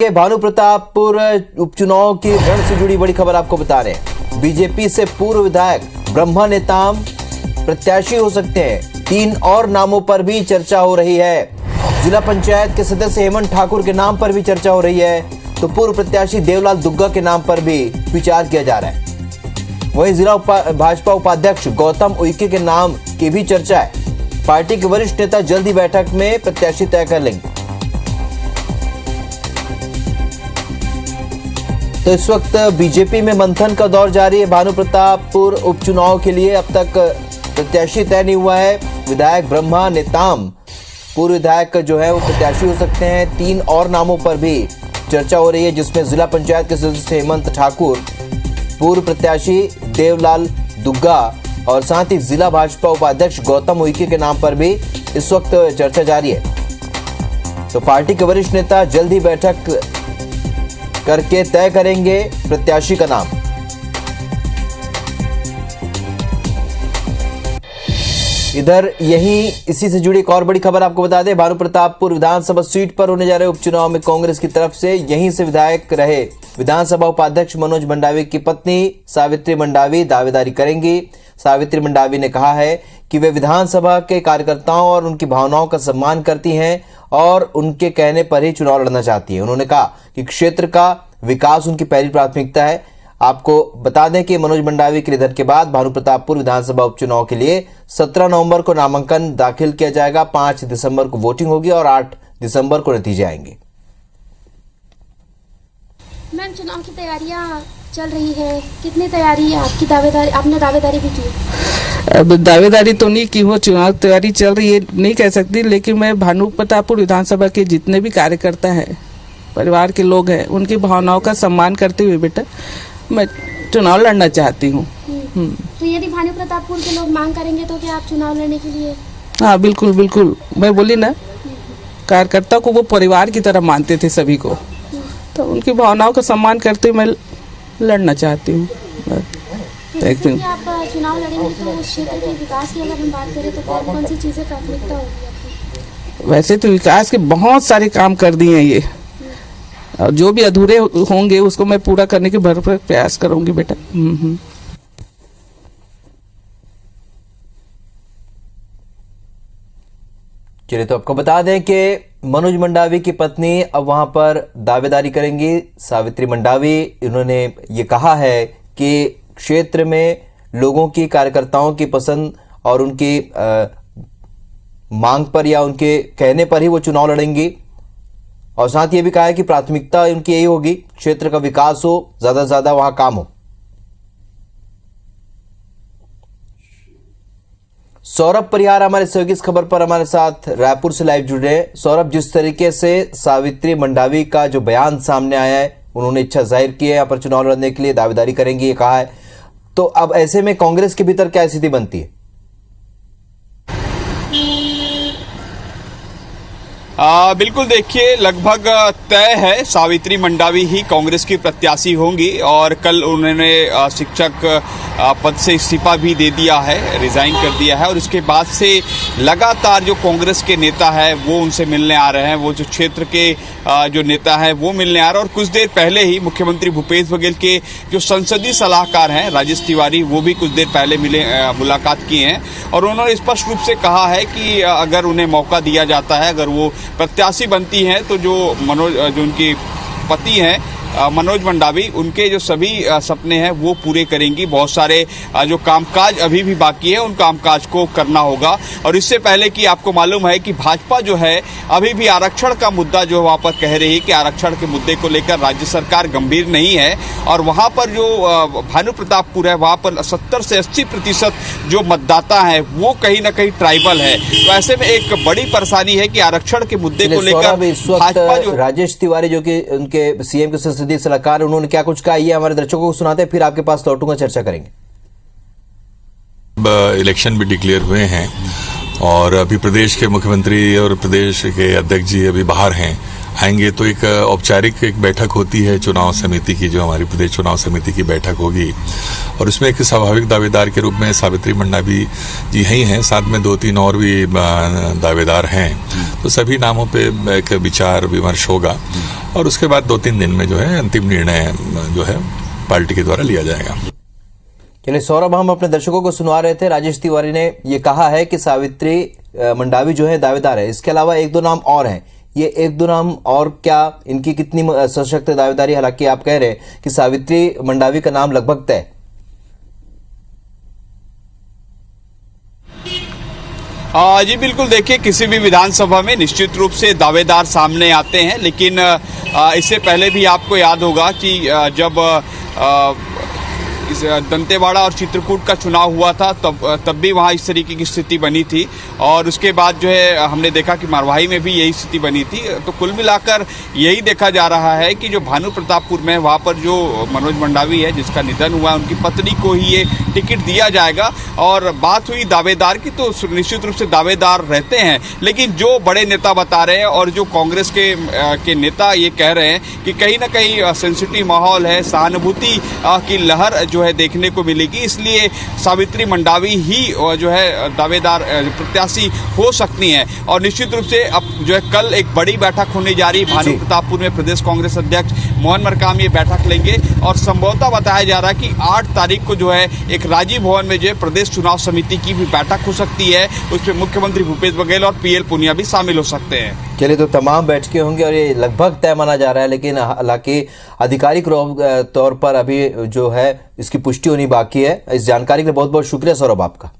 के भानु प्रतापपुर उपचुनाव की रण से जुड़ी बड़ी खबर आपको बता रहे हैं। बीजेपी से पूर्व विधायक ब्रह्मा नेताम प्रत्याशी हो सकते हैं। 3 और नामों पर भी चर्चा हो रही है। जिला पंचायत के सदस्य हेमंत ठाकुर के नाम पर भी चर्चा हो रही है, तो पूर्व प्रत्याशी देवलाल दुग्गा के नाम पर भी विचार किया जा रहा है। वहीं जिला भाजपा उपाध्यक्ष गौतम उइके के नाम की भी चर्चा है। पार्टी के वरिष्ठ नेता जल्द ही बैठक में प्रत्याशी तय कर लेंगे। तो इस वक्त बीजेपी में मंथन का दौर जारी है। भानु प्रतापपुर उपचुनाव के लिए अब तक प्रत्याशी तय नहीं हुआ है। विधायक ब्रह्मा नेताम पूर्व विधायक जो है वो प्रत्याशी हो सकते हैं। 3 और नामों पर भी चर्चा हो रही है, जिसमें जिला पंचायत के सदस्य हेमंत ठाकुर, पूर्व प्रत्याशी देवलाल दुग्गा और साथ ही जिला भाजपा उपाध्यक्ष गौतम उइके के नाम पर भी इस वक्त चर्चा जारी है। तो पार्टी के वरिष्ठ नेता जल्द ही बैठक करके तय करेंगे प्रत्याशी का नाम। इधर यहीं इसी से जुड़ी एक और बड़ी खबर आपको बता दें। भानु प्रतापपुर विधानसभा सीट पर होने जा रहे उपचुनाव में कांग्रेस की तरफ से यहीं से विधायक रहे विधानसभा उपाध्यक्ष मनोज मंडावी की पत्नी सावित्री मंडावी दावेदारी करेंगी। सावित्री मंडावी ने कहा है कि वे विधानसभा के कार्यकर्ताओं और उनकी भावनाओं का सम्मान करती हैं और उनके कहने पर ही चुनाव लड़ना चाहती हैं। उन्होंने कहा कि क्षेत्र का विकास उनकी पहली प्राथमिकता है। आपको बता दें कि मनोज मंडावी के निधन के बाद भानु प्रतापपुर विधानसभा उपचुनाव के लिए 17 नवंबर को नामांकन दाखिल किया जाएगा। 5 दिसंबर को वोटिंग होगी और 8 दिसंबर को नतीजे आएंगे। मैम, चुनाव की तैयारियां चल रही है, कितनी तैयारी है आपकी? आपने दावेदारी भी की? अब दावेदारी तो नहीं की हो, चुनाव तैयारी चल रही है नहीं कह सकती, लेकिन मैं भानु प्रतापपुर विधानसभा के जितने भी कार्यकर्ता हैं, परिवार के लोग हैं, उनकी भावनाओं का सम्मान करते हुए बेटा मैं चुनाव लड़ना चाहती हूँ। तो यदि भानु प्रतापपुर के लोग मांग करेंगे तो क्या आप चुनाव लड़ने के लिए? हाँ बिल्कुल बिल्कुल, मैं बोली ना, कार्यकर्ता को वो परिवार की तरह मानते थे सभी को, तो उनकी भावनाओं का सम्मान करते हुए मैं लड़ना चाहती हूँ। आप चुनाव लड़ेंगे तो उस क्षेत्र के विकास की अगर हम बात करें तो कौन कौन सी चीजें प्राथमिकता होगी आपकी? वैसे तो विकास के बहुत सारे काम कर दिए हैं ये, और जो भी अधूरे होंगे उसको मैं पूरा करने की भरपूर प्रयास करूंगी बेटा। चलिए, तो आपको बता दें कि मनोज मंडावी की पत्नी अब वहां पर दावेदारी करेंगी, सावित्री मंडावी। इन्होंने ये कहा है कि क्षेत्र में लोगों की, कार्यकर्ताओं की पसंद और उनकी मांग पर या उनके कहने पर ही वो चुनाव लड़ेंगी। और साथ ये भी कहा है कि प्राथमिकता उनकी यही होगी, क्षेत्र का विकास हो, ज्यादा से ज्यादा वहां काम हो। सौरभ परिहार हमारे सहयोगी इस खबर पर हमारे साथ रायपुर से लाइव जुड़ रहे हैं। सौरभ, जिस तरीके से सावित्री मंडावी का जो बयान सामने आया है, उन्होंने इच्छा जाहिर की है यहाँ पर चुनाव लड़ने के लिए, दावेदारी करेंगी ये कहा है, तो अब ऐसे में कांग्रेस के भीतर क्या स्थिति बनती है? बिल्कुल, देखिए लगभग तय है सावित्री मंडावी ही कांग्रेस की प्रत्याशी होंगी और कल उन्होंने शिक्षक पद से इस्तीफा भी दे दिया है, रिजाइन कर दिया है। और उसके बाद से लगातार जो कांग्रेस के नेता है वो उनसे मिलने आ रहे हैं, वो जो क्षेत्र के जो नेता है वो मिलने आ रहे हैं। और कुछ देर पहले ही मुख्यमंत्री भूपेश बघेल के जो संसदीय सलाहकार हैं राजेश तिवारी, वो भी कुछ देर पहले मुलाकात किए हैं और उन्होंने स्पष्ट रूप से कहा है कि अगर उन्हें मौका दिया जाता है, अगर वो प्रत्याशी बनती हैं, तो जो उनकी पति हैं मनोज मंडावी, उनके जो सभी सपने हैं वो पूरे करेंगी। बहुत सारे जो कामकाज अभी भी बाकी है उन कामकाज को करना होगा। और इससे पहले कि आपको मालूम है कि भाजपा जो है अभी भी आरक्षण का मुद्दा जो वहाँ पर कह रही है कि आरक्षण के मुद्दे को लेकर राज्य सरकार गंभीर नहीं है। और वहाँ पर जो भानु प्रतापपुर है वहाँ पर 70 से 80% जो मतदाता है वो कहीं ना कहीं ट्राइबल है। तो ऐसे में एक बड़ी परेशानी है कि आरक्षण के मुद्दे को लेकर भाजपा जो राजेश तिवारी जो कि उनके सीएम के संसदीय सलाहकार, उन्होंने क्या कुछ कहा, ये हमारे दर्शकों को सुनाते हैं, फिर आपके पास लौटूंगा, चर्चा करेंगे। इलेक्शन भी डिक्लेयर हुए हैं और अभी प्रदेश के मुख्यमंत्री और प्रदेश के अध्यक्ष जी अभी बाहर हैं, आएंगे तो एक औपचारिक एक बैठक होती है चुनाव समिति की, जो हमारी प्रदेश चुनाव समिति की बैठक होगी, और उसमें एक स्वाभाविक दावेदार के रूप में सावित्री मंडावी जी ही हैं, साथ में 2-3 और भी दावेदार हैं। तो सभी नामों पे एक विचार विमर्श होगा और उसके बाद 2-3 दिन में जो है अंतिम निर्णय जो है पार्टी के द्वारा लिया जाएगा। चलिए सौरभ, हम अपने दर्शकों को सुनवा रहे थे, राजेश तिवारी ने ये कहा है कि सावित्री मंडावी जो है दावेदार है, इसके अलावा 1-2 नाम और हैं। ये 1-2 नाम और क्या, इनकी कितनी सशक्त दावेदारी? हालांकि आप कह रहे हैं कि सावित्री मंडावी का नाम लगभग तय। जी बिल्कुल, देखिए किसी भी विधानसभा में निश्चित रूप से दावेदार सामने आते हैं, लेकिन इससे पहले भी आपको याद होगा कि जब इस दंतेवाड़ा और चित्रकूट का चुनाव हुआ था तब भी वहाँ इस तरीके की स्थिति बनी थी, और उसके बाद जो है हमने देखा कि मरवाही में भी यही स्थिति बनी थी। तो कुल मिलाकर यही देखा जा रहा है कि जो भानु प्रतापपुर में वहाँ पर जो मनोज मंडावी है जिसका निधन हुआ, उनकी पत्नी को ही ये टिकट दिया जाएगा। और बात हुई दावेदार की, तो निश्चित रूप से दावेदार रहते हैं, लेकिन जो बड़े नेता बता रहे हैं और जो कांग्रेस के नेता ये कह रहे हैं कि कहीं ना कहीं सेंसिटिव माहौल है, सहानुभूति की लहर जो है देखने को मिलेगी, इसलिए सावित्री मंडावी ही जो है दावेदार प्रत्याशी हो सकती हैं। और निश्चित रूप से अब जो है कल एक बड़ी बैठक होने जा रही है भानु प्रतापपुर में। प्रदेश कांग्रेस अध्यक्ष मोहन मरकाम ये बैठक लेंगे और संभवतः बताया जा रहा है कि 8 तारीख को जो है एक राजीव भवन में जो है प्रदेश चुनाव समिति की भी बैठक हो सकती है, उसमें मुख्यमंत्री भूपेश बघेल और पीएल पुनिया भी शामिल हो सकते हैं। चलिए, तो तमाम बैठकें होंगी और ये लगभग तय माना जा रहा है, लेकिन हालांकि आधिकारिक तौर पर अभी जो है इसकी पुष्टि होनी बाकी है। इस जानकारी के लिए बहुत बहुत शुक्रिया सौरभ आपका।